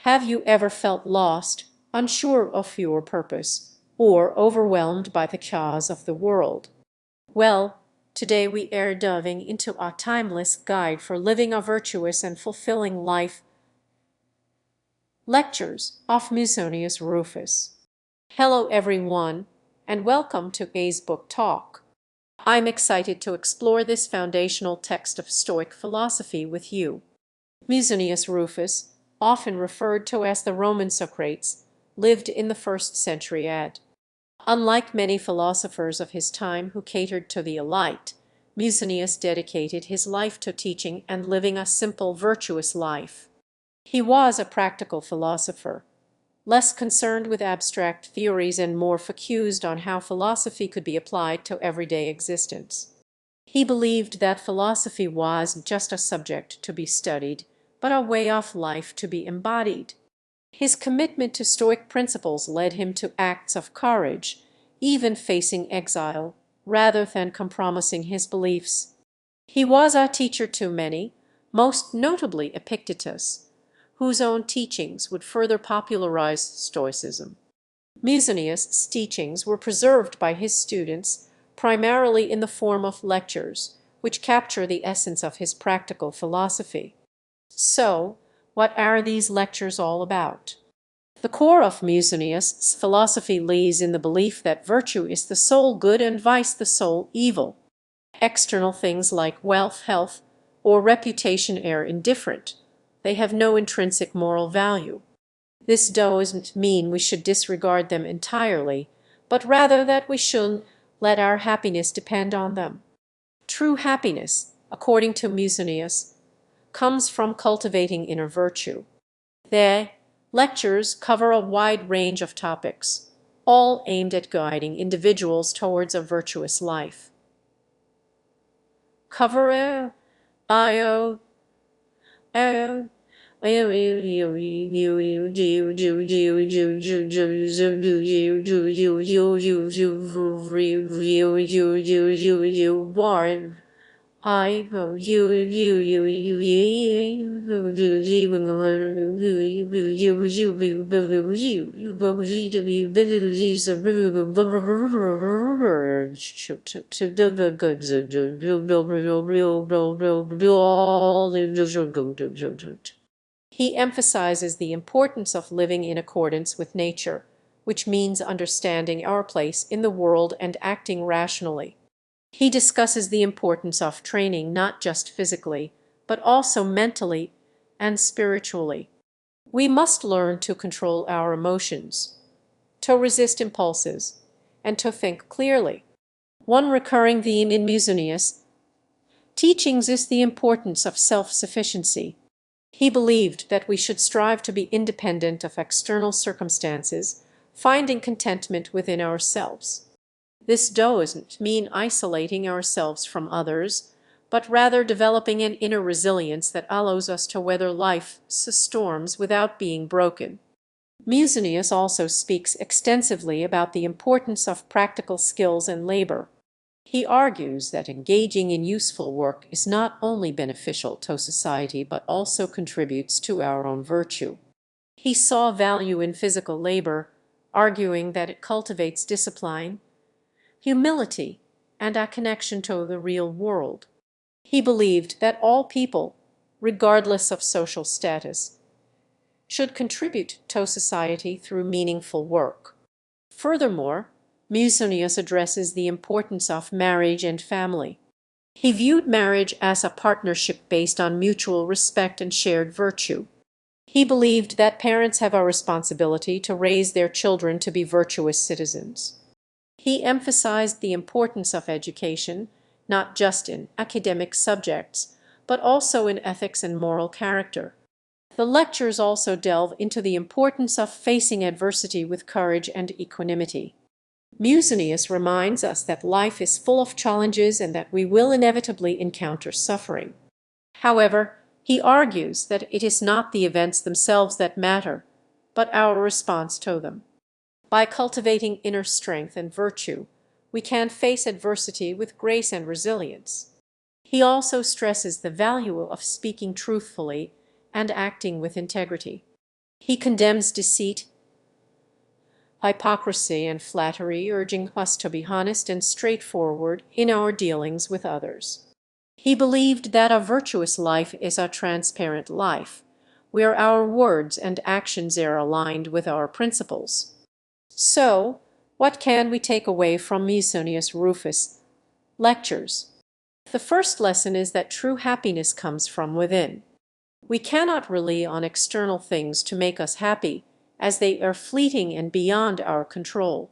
Have you ever felt lost, unsure of your purpose, or overwhelmed by the chaos of the world? Well, today we are diving into a timeless guide for living a virtuous and fulfilling life. Lectures of Musonius Rufus. Hello everyone, and welcome to A's Book Talk. I'm excited to explore this foundational text of Stoic philosophy with you. Musonius Rufus, often referred to as the Roman Socrates, lived in the 1st century AD. Unlike many philosophers of his time who catered to the elite, Musonius dedicated his life to teaching and living a simple, virtuous life. He was a practical philosopher, less concerned with abstract theories and more focused on how philosophy could be applied to everyday existence. He believed that philosophy wasn't just a subject to be studied, but a way of life to be embodied. His commitment to Stoic principles led him to acts of courage, even facing exile, rather than compromising his beliefs. He was a teacher to many, most notably Epictetus, whose own teachings would further popularize Stoicism. Musonius' teachings were preserved by his students primarily in the form of lectures, which capture the essence of his practical philosophy. So, what are these lectures all about? The core of Musonius' philosophy lies in the belief that virtue is the sole good and vice the sole evil. External things like wealth, health, or reputation are indifferent. They have no intrinsic moral value. This doesn't mean we should disregard them entirely, but rather that we should let our happiness depend on them. True happiness, according to Musonius, comes from cultivating inner virtue. The lectures cover a wide range of topics, all aimed at guiding individuals towards a virtuous life. Cover bio He emphasizes the importance of living in accordance with nature, which means understanding our place in the world and acting rationally. He discusses the importance of training not just physically, but also mentally and spiritually. We must learn to control our emotions, to resist impulses, and to think clearly. One recurring theme in Musonius' teachings is the importance of self-sufficiency. He believed that we should strive to be independent of external circumstances, finding contentment within ourselves. This doesn't mean isolating ourselves from others, but rather developing an inner resilience that allows us to weather life's storms without being broken. Musonius also speaks extensively about the importance of practical skills and labor. He argues that engaging in useful work is not only beneficial to society but also contributes to our own virtue. He saw value in physical labor, arguing that it cultivates discipline, humility, and a connection to the real world. He believed that all people, regardless of social status, should contribute to society through meaningful work. Furthermore, Musonius addresses the importance of marriage and family. He viewed marriage as a partnership based on mutual respect and shared virtue. He believed that parents have a responsibility to raise their children to be virtuous citizens. He emphasized the importance of education, not just in academic subjects, but also in ethics and moral character. The lectures also delve into the importance of facing adversity with courage and equanimity. Musonius reminds us that life is full of challenges and that we will inevitably encounter suffering. However, he argues that it is not the events themselves that matter, but our response to them. By cultivating inner strength and virtue, we can face adversity with grace and resilience. He also stresses the value of speaking truthfully and acting with integrity. He condemns deceit, hypocrisy, and flattery, urging us to be honest and straightforward in our dealings with others. He believed that a virtuous life is a transparent life, where our words and actions are aligned with our principles. So, what can we take away from Musonius Rufus' lectures? The first lesson is that true happiness comes from within. We cannot rely on external things to make us happy, as they are fleeting and beyond our control.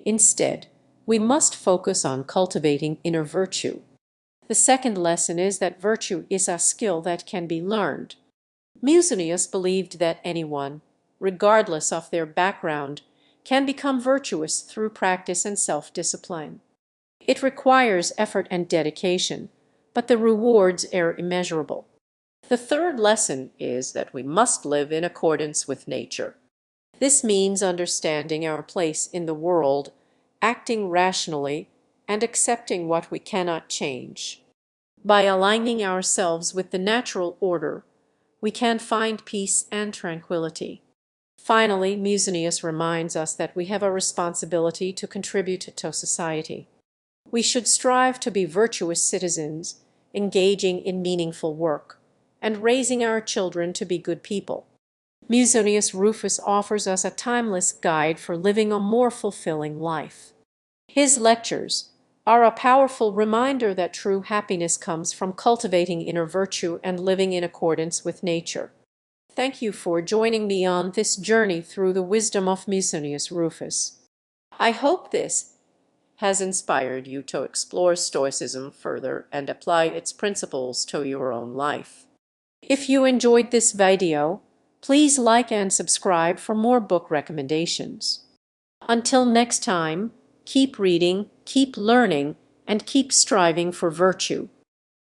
Instead, we must focus on cultivating inner virtue. The second lesson is that virtue is a skill that can be learned. Musonius believed that anyone, regardless of their background, can become virtuous through practice and self-discipline. It requires effort and dedication, but the rewards are immeasurable. The third lesson is that we must live in accordance with nature. This means understanding our place in the world, acting rationally, and accepting what we cannot change. By aligning ourselves with the natural order, we can find peace and tranquility. Finally, Musonius reminds us that we have a responsibility to contribute to society. We should strive to be virtuous citizens, engaging in meaningful work, and raising our children to be good people. Musonius Rufus offers us a timeless guide for living a more fulfilling life. His lectures are a powerful reminder that true happiness comes from cultivating inner virtue and living in accordance with nature. Thank you for joining me on this journey through the wisdom of Musonius Rufus. I hope this has inspired you to explore Stoicism further and apply its principles to your own life. If you enjoyed this video, please like and subscribe for more book recommendations. Until next time, keep reading, keep learning, and keep striving for virtue.